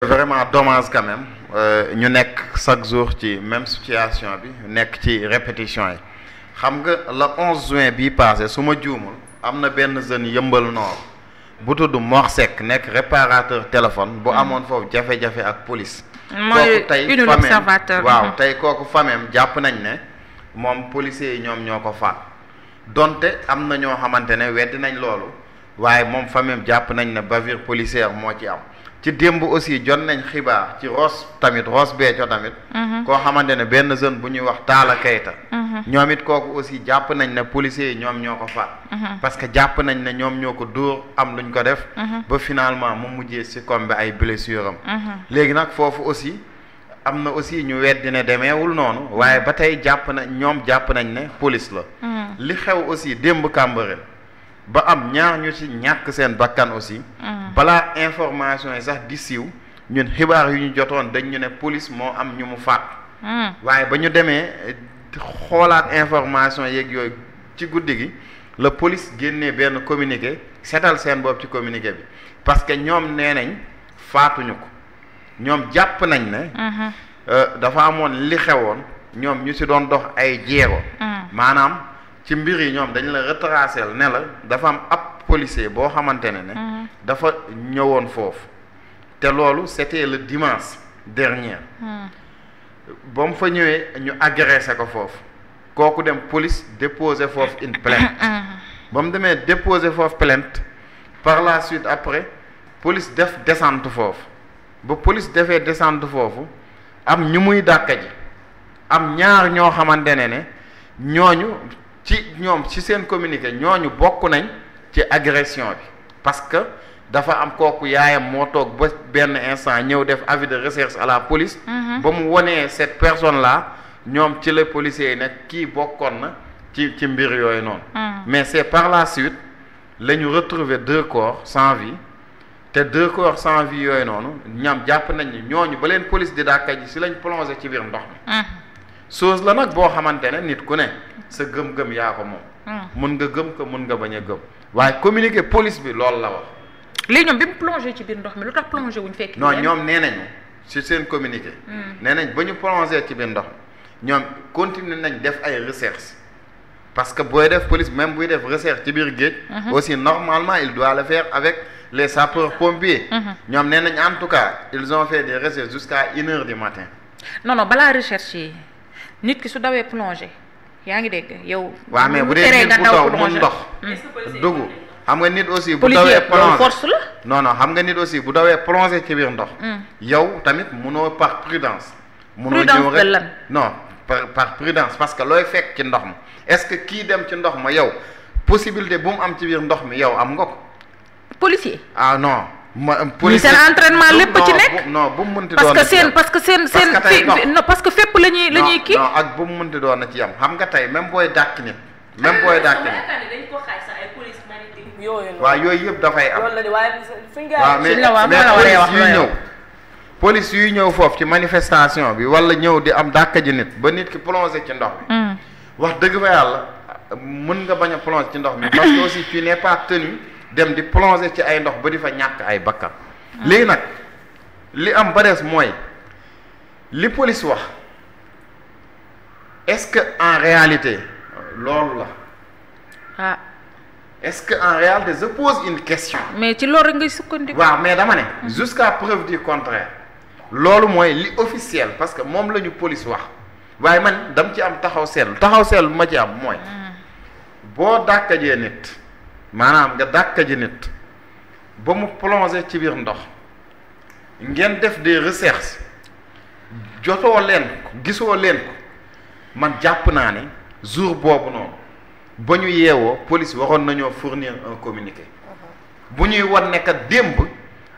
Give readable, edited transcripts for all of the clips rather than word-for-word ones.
vraiment dommage quand même ñu nekk chaque jour ci même situation bi nekk ci répétition yi xam nga le 11 juin bii passé su ma juumul am na benn jeune yëmbal Nord bu tudd Mor Seck nekk réparateur téléphone bu amoon foofu jafe-jafe ak police. mooy une l'observateur waaw tey kooku famem jàpp nañ ne moom policiers yi ñoom ñoo ko faat donte am na ñoo xamante ne weddi nañ loolu waaye moom famem jàpp nañ ne bavure policière moo ci am. ci démb aussi jot nañ xibaar ci Ross Béthio tamit. koo xamante ne benn jeune bu ñuy wax Talla Keita. ñoom it kooku aussi jàpp nañ ne policiers yi ñoom ñoo ko faat. parce que jàpp nañ ne ñoom ñoo ko dóor am luñ ko def. ba finalement mu mujjee succomber ay blessures am. léegi nag foofu aussi am na aussi ñu weddi ne demeewul noonu waaye ba tey jàpp nañ ne police la. li xew aussi démb Cambérène ba am ñaar ñu ci ñàkk seen bakkan aussi. balaa information yi sax di siiw ñun xibaar yu ñu jotoon dañ ñu ne police moo am ñu mu faat. waaye ba ñu demee xoolaat information yeeg yooyu ci guddi gi la police génnee benn communiqué setal seen bopp ci communiqué bi parce que ñoom nee nañ faatuñu ko ñoom jàpp nañ ne. dafa amoon li xewoon ñoom ñu ci doon dox ay jéego. maanaam ci mbir yi ñoom dañ la retracer ne la dafa am ab policier boo xamante ne. dafa ñëwoon foofu te loolu c'était le dimanche dernier. ba mu fa ñëwee ñu agressé ko foofu kooku dem police déposer foofu une plainte. ba mu demee déposer foofu plainte par la suite après police def descente foofu ba police defee descente foofu am ñu muy dàkka ji am ñaar ñoo xamante ne ñooñu ñoom ci seen communiqué ñooñu bokk nañ ci agression bi parce que dafa am kooku yaayam moo toog ba benn instant ñëw def avis de recherche à la police. ba mu wonee cette personne là ñoom ci la policiers yi nag kii bokkoon na ci mbir yooyu noonu. mais c'est par la suite la ñu retrouver 2 corps sans vie te 2 corps sans vie yooyu noonu ñam jàpp nañ ni ñooñu ba leen police di dàkka ji si lañ plongé ci biir ndox mi. chose la nag boo xamante ne nit ku ne sa gëm-gëm yaa ko moom. mun nga gëm ko mun nga bañ a gëm waaye communiqué police bi loolu la wax. léegi ñoom bi mu plongé ci biir ndox mi lu tax plongé wuñ fekk. non ñoom nee nañu ci seen communiqué. nee nañ ba ñu plongé ci biir ndox mi ñoom continuer nañ def ay recherche parce que booy def police même buy def recherche ci biir géej. aussi normalement il doit le faire avec les sapeurs pompiers. ñoom nee nañ en tout cas ils ont fait des recherches jusqu'à 1h du matin. non balaa recherche yi nit ki su dawee plongé yaa ngi dégg yow. waaw mais bu dee nit bu daw mun ndox dugg. xam nga nit aussi bu dawee plongé force la. non xam nga nit aussi bu dawee plongé ci biir ndox. yow tamit munoo par prudence. munoo ñëw rek non par prudence parce que looy fekk ci ndox mi est-ce que kii dem ci ndox ma yow possibilité bu mu am ci biir ndox mi yow am nga ko. policier. ah non. policier seen entraînement lépp ci nekk. non bu mu mënti doon parce que seen non parce que fépp la ñuy kii. non ak bu mu mënti doon na ci yam xam nga tey même booy dàq nit. même booy dàq nit. waaw yooyu yëpp dafay am. waaw mais police yuy ñëw foofu ci manifestation bi wala ñëw di am dàkk ji nit ba nit ki plongé ci ndox mi. wax dëgg fa yàlla mën nga bañ a plongé ci ndox mi parce que aussi tu n'es pas tenu dem di plongé ci ay ndox ba di fa ñàkk ay bakkan. léegi nag li am ba des mooy li police wax est-ce que en réalité loolu la. ah. est-ce que en réalité je pose une question. mais ci loolu ngay sukkandiku. waaw mais dama ne. jusqu'à preuve du contraire. loolu mooy li officiel parce que moom la ñu police wax waaye man dama ci am taxaw seetlu bu ma ci am mooy. boo dàkkajee nit maanaam nga dàkkaji nit ba mu plongé ci biir ndox ngeen def des recherches jotoo leen ko gisoo leen ko man jàpp naa ne jour boobu noonu. ba ñu yeewoo police waroon nañoo fournir un communiqué bu ñuy wan ne que démb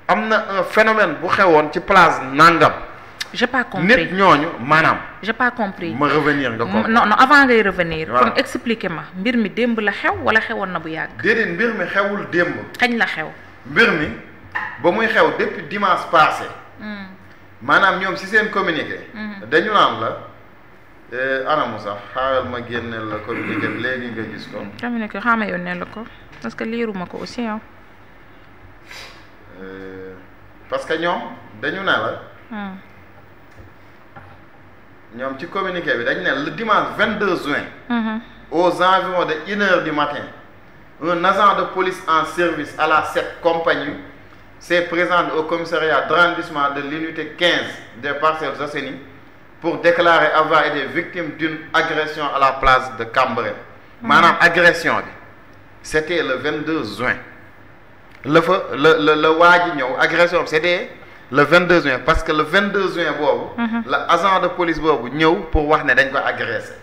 am na un phénomène bu xewoon ci place nangam. j'ai pas compris nit ñooñu maanaam. j'ai pas compris ma revenir nga ko. non avant ngay revenir. kon expliquer ma mbir mi démb la xew wala xewoon na bu yàgg. déedéet mbir mi xewul démb. kañ la xew. mbir mi ba muy xew depuis dimanche passé. maanaam ñoom ci seen communiqué. dañu naan la. anamu sax xaaral ma génneel la communiqué bi léegi nga gis ko. communiqué xaaral ma yónnee la ko parce que liiruma ko aussi parce que ñoom dañu ne la ñoom ci communiqué bi dañu ne le dimanche 22 juin aux environs de 1h du matin un agent de police en service à la 7 compagnie s'est présenté au commissariat d'arrondissement de l'unité 15 des Parcelles Assainies pour déclarer avoir été victime d'une agression à la place de Cambérène. maanaam agression bi c'était le 22 juin la fa la waa ji ñëw agression bi c'était le 22 juin parce que le 22 juin boobu la agent de police boobu ñëw pour wax ne dañ ko agressé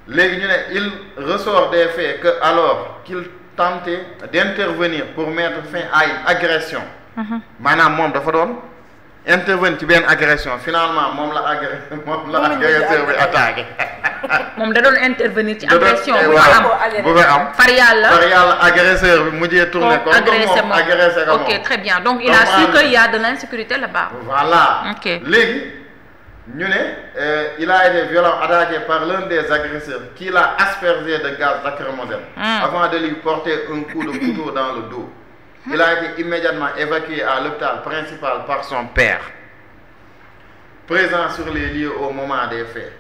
léegi ñu ne il ressort des faits que alors qu'il tentait d'intervenir pour mettre fin à une agression maanaam moom dafa doon intervenir ci benn agression finalement moom la agresseur bi attaqué moom da doon intervenir ci agression bu am far yàlla agresseur bi mujjee tourné ko moom agressé ko moom ok très bien donc il a su que y a de l'insécurité là-bas voilà ok léegi ñu ne il a été violemment attaqué par l'un des agresseurs qui l'a aspergé de gaz lacrymogène avant de lui porter un coup de couteau dans le dos. Il a été immédiatement évacué à l'hôpital principal par son père présent sur les lieux au moment des faits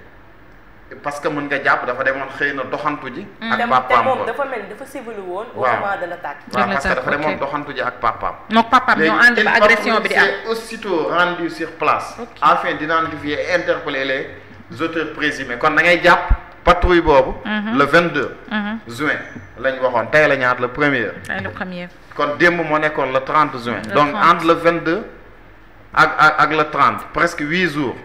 parce que mën nga jàpp dafa demoon xëy na doxantu ji ak papaam te moom dafa mel ni dafa civilu woon au moment de l'attaque. waaw parce que dafa demoon doxantu ji ak papaam donc papaam ñoo ànd ba agression bi di am aussitôt rendu sur place afin d'identifier et interpeller les auteurs présumés kon da ngay jàpp patrouille boobu le 22 juin lañ waxoon tey la ñaar le premier kon démb moo nekkoon le 30 juin donc entre le 22 ak le 30 presque 8 jours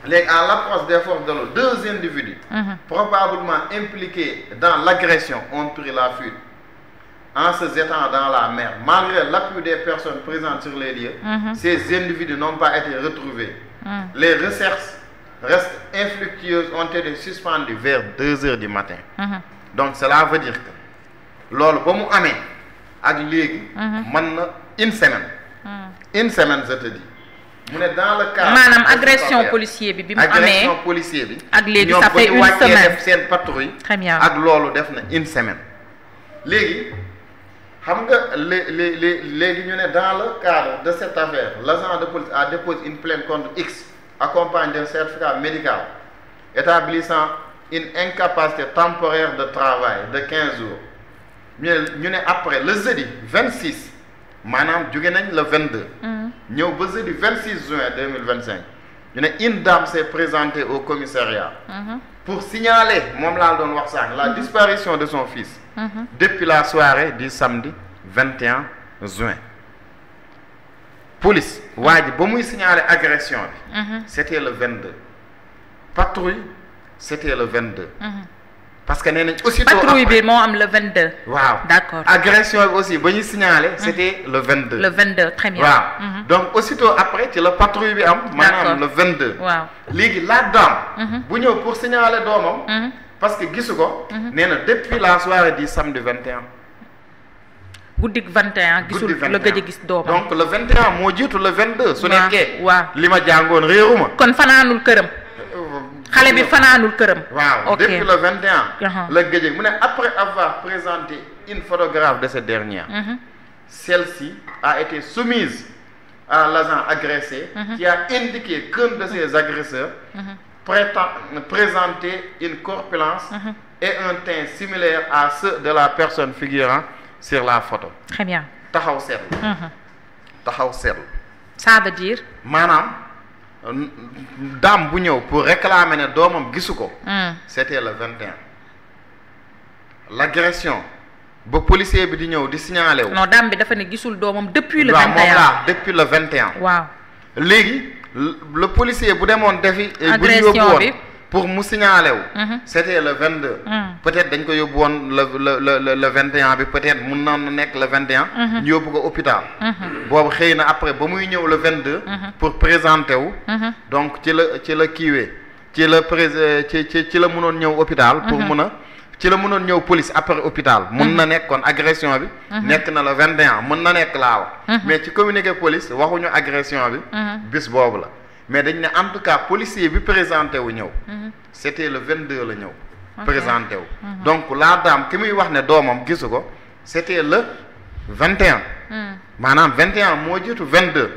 léegi à l'approche des forces de l'ordre 2 individus probablement impliqués dans l'agression ont pris la fuite en se jetant dans la mer. Malgré l'appui des personnes présentes sur les lieux, ces individus n'ont pas été retrouvés. Les recherches restent infructueuses, ont été suspendues vers 2h du matin. Donc cela veut dire que loolu ba mu amee ak léegi mën na une semaine je te dis mu ne dans le cas maanaam agression policier bi mu amee agression policier bi ak léegi ça fait une semaine def seen patrouille très bien ak loolu def na une semaine léegi xam nga léegi ñu ne dans le cadre de cette affaire l'agent de police a déposé une plainte contre X accompagné d'un certificat médical établissant une incapacité temporaire de travail de 15 jours ñu ne après le jeudi 26 maanaam jóge nañ le 22 ñëw ba jeudi 26 juin 2025 ñu ne une dame s'est présentée au commissariat pour signaler moom laa doon wax sànq la disparition de son fils depuis la soirée du samedi 21 juin police waa ji ba muy signaler agression bi c'était le 22 patrouille c'était le 22 parce que nee nañ aussitôt patrouille bi moo am le 22 waaw d'accord agression bi aussi ba ñuy signaler c'était le 22 le 22 très bien waaw donc aussitôt après ci la patrouille bi am maanaam le 22 waaw léegi la dame bu ñëw pour signaler doomam parce que gisu ko nee na depuis la soirée du samedi 21 guddik 21 gisul la gëj a gis doomam donc le 21 moo jiitu le 22 su nekkee waaw li ma jàngoon réeruma kon fanaanul këram xale bi fanaanul këram waaw depuis le 21 la gëj mu ne après avoir présenté une photographe de cette dernière celle-ci a été soumise à l'agent agressé qui a indiqué qu'un de ses agresseurs présentait une corpulence et un teint similaire à ceux de la personne figurant sur la photo. Très bien. taxaw seetlu. taxaw seetlu. Ça veut dire. maanaam dame bu ñëw pour réclamer ne doomam gisu ko. c'était le 21. l'agression ba policier bi di ñëw di signaler wu. non dame bi dafa ne gisul doomam depuis le 21. waaw moom laa depuis le 21. waaw léegi le policier bu demoon defi. agression bu ñu yóbbu bi woon pour mu signaler wu. c'était le 22. peut-être dañ ko yóbbu woon le 21 bi peut-être mun na nekk le 21. ñu yóbbu ko hôpital. boobu xëy na après ba muy ñëw le 22. pour présenter wu. donc ci la kiiwee ci la mënoon ñëw hôpital. pour mun a ci la mënoon ñëw police après hôpital. mun na nekk kon agression bi. nekk na le 21 mun na nekk laaw. mais ci communiqué police waxuñu agression bi. bis boobu la. mais dañ ne en tout cas policier bi présenté wu ñëw c'était le 22 la ñëw présenté wu donc la dame ki muy wax ne doomam gisu ko c'était le 21 maanaam 21 moo jiitu 22.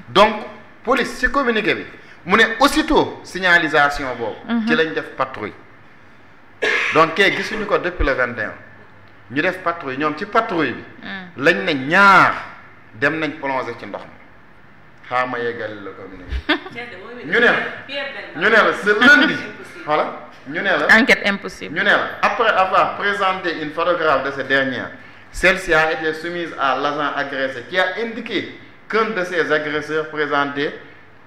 donc police ci communiqué bi mu ne aussitôt signalisation boobu. ci lañ def patrouille. donc kay gisuñu ko depuis le 21 ñu def patrouille ñoom ci patrouille bi. lañ ne ñaar dem nañ plonger ci ndox mi xaaral ma yeggali la communiqué. ñu ne la ce lundi. voilà ñu ne la enquête impossible. ñu ne la après avoir présenté une photographe de ce dernier, celle-ci a été soumise à l'agent agressé qui a indiqué qu'un de ses agresseurs présentait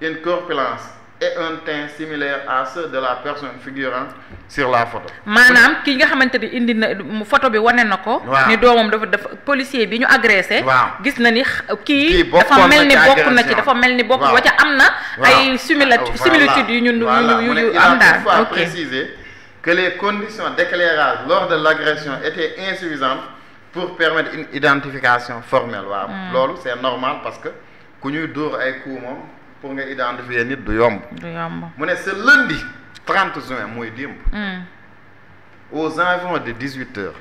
une corpulence et un teint similaire à ceux de la personne figurant sur la photo. maanaam ki nga xamante ni indi na photo bi wane na ko. ni doomam dafa policier bi ñu agressé. gis na ni kii dafa mel ni bokk na ci dafa mel ni bokk wa ca am na. ay similitudes yu ñu am daal. Il faut préciser que les conditions d'éclairage lors de l'agression étaient insuffisantes pour permettre une identification formelle. waaw loolu c'est normal parce que ku ñuy dóor ay coups moom. pour nga identifier nit du yomb. mu ne ce lundi 30 juin mooy démb. aux environs de 18 heures.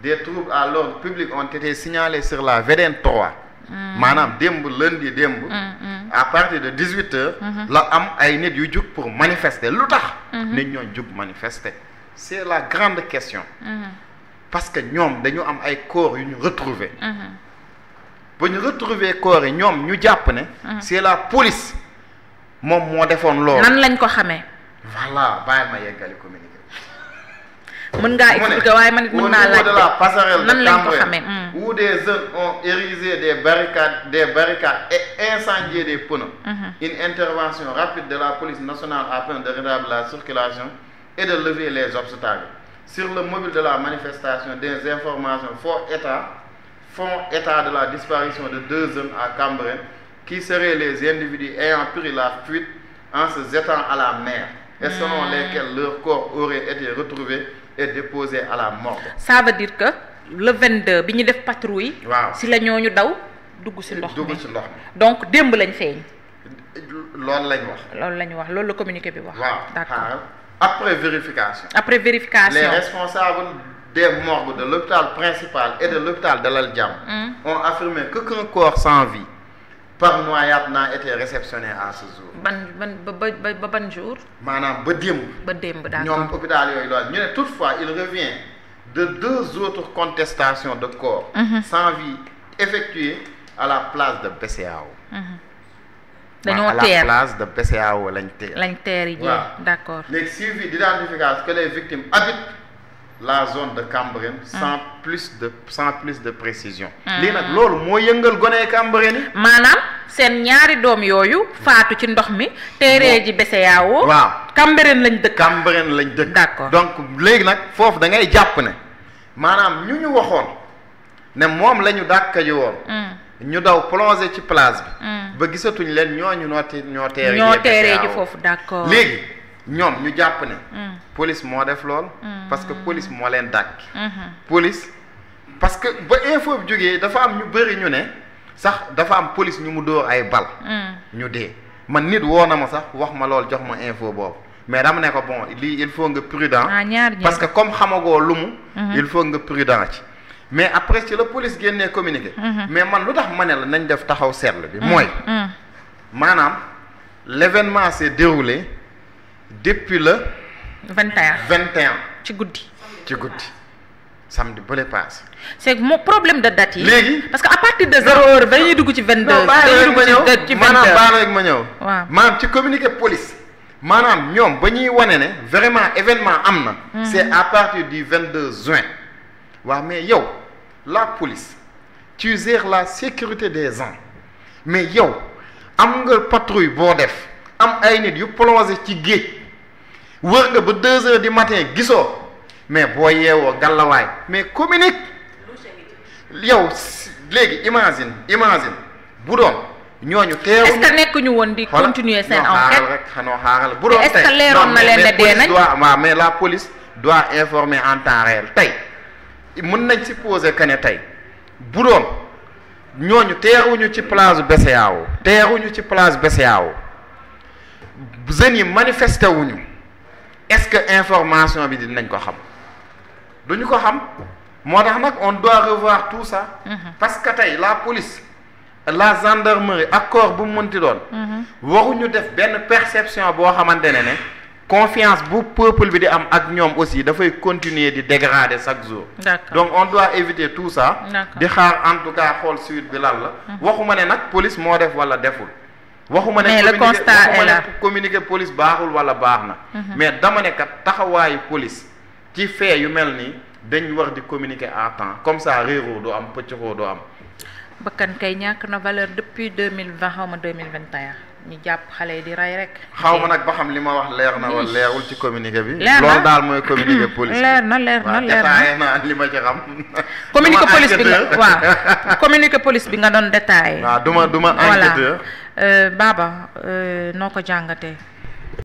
des troubles à l'ordre public ont été signalés sur la VDN 3. maanaam démb lundi démb. à partir de 18 heures. la am ay nit yu jug pour manifester lu tax. nit ñoo jug manifester. c'est la grande question. parce que ñoom dañu am ay corps yu ñu retrouver ba ñu retrouver corps yi ñoom ñu jàpp ne. c'est la police moom moo defoon loolu. nan lañ ko xamee. voilà bàyyi ma yeggali communiqué. mën ngaa expliquer waaye man it mën naa laaj au niveau de la passerelle nan de lañ ko Cambérène xamee. où des jeunes ont érigé des barricades et incendié des pneus. Une intervention rapide de la police nationale afin de rétablir la circulation et de lever les obstacles. Sur le mobile de la manifestation, des informations font état de la disparition de 2 jeunes à Cambérène qui seraient les individus ayant pris la fuite en se jetant à la mer et selon lesquels leur corps aurait été retrouvé et déposé à la morgue. Ça veut dire que le 22 bi ñu def patrouille. waaw si la ñooñu daw dugg si ndox mi dugg si ndox mi. donc démb lañ feeñ. loolu lañ wax. loolu la ñu wax loolu la communiqué bi wax. waaw d'accord après vérification. après vérification les responsables des morgues de l'hôpital principal et de l'hôpital Dalal Jamm ont affirmé qu'aucun corps sans vie par noyade n'a été réceptionné à ce jour. ban jour. maanaam ba démb. ba démb d'accord ñoom hôpital yooyu loolu ñu ne toutefois il revient de 2 autres contestations de corps sans vie effectuées à la place de BCEAO. dañoo teer à la place de BCEAO lañ teer yi d'accord. léegi suivi d'identification que les victimes habitent la zone de Cambérène sans plus de précision. lii nag loolu moo yëngal gone Cambérène yi. maanaam seen ñaari doom yooyu faatu ci ndox mi. teeree ji BCEAO. waaw Cambérène lañ dëkk. Cambérène lañ dëkk. d'accord donc léegi nag foofu da ngay jàpp ne maanaam ñu waxoon ne moom la ñu dàkka ji woon. ñu daw plongé ci place bi. ba gisatuñ leen ñoo teeree ji foofu d'accord. léegi ñoom ñu jàpp ne. police moo def lool. parce que police moo leen dàkki. police parce que ba info bi jógee dafa am ñu bëri ñu ne sax dafa am police ñu mu dóor ay bal. ñu dee man nit woo na ma sax wax ma lool jox ma info boobu mais dama ne ko bon lii il faut nga prudent. parce que comme xamagoo lu mu. il faut nga prudent ci. mais après ci la police génnee communiqué. mais man lu tax ma ne la nañ def taxaw seetlu bi. mooy maanaam l'événement s'est déroulé depuis le 21 ci guddi samedi bële passé. c'est mon problème de date yi. léegi parce que à partir de 0 heure dañuy dugg ci 22. dañuy dugg ci 22 maanaam baal rek ma ñëw. waaw maanaam ci communiqué police. maanaam ñoom ba ñuy wane ne vraiment événement am na. c'est à partir du 22 juin. waaw mais yow la police tu gères la sécurité des gens mais yow am nga patrouille boo def am ay nit yu plongé ci géej wër nga ba 2 heures du matin gisoo mais boo yeewoo gàllawaay mais communique yow léegi imagine bu doon ñooñu teewuñu. est-ce que nekkuñu woon di continuer seen enquête rek xanoo xaaral bu doon tey est-ce que leeroon na leen ne dee nañ waaw mais la police doit informer en temps réel tey mën nañ supposer que ne tey bu doon ñooñu teeruñu ci place BCEAO jeunes yi manifesté wuñu est-ce que information bi dinañ ko xam duñu ko xam moo tax nag on doit revoir tout ça. parce que tey la police la gendarmerie ak corps bu mu mënti doon. waruñu def benn perception boo xamante ne confiance bu peuple bi di am ak ñoom aussi dafay continuer di dégrader chaque jour. donc on doit éviter tout ça. di xaar en tout cas xool suite bi lan la. waxuma ne nag police moo def wala deful. waxuma ne communiquer police baaxul wala baax na. mais dama ne kat taxawaayu police ci fait yu mel nii dañ war di communiquer à temps comme ça réeroo du am pëccëxoo du am. bakkan kay ñàkk na valeur depuis 2020 xaw ma 2021 ñu jàpp xale yi di rey rek. xaw ma nag ba xam li ma wax leer na wala leerul ci communiqué bi. leer na loolu daal mooy communiqué police. leer na li ma ci xam. communiqué police bi nga waaw communiqué police bi nga doon détaillé. waaw du ma enquêteur. Baba noo ko jàngatee.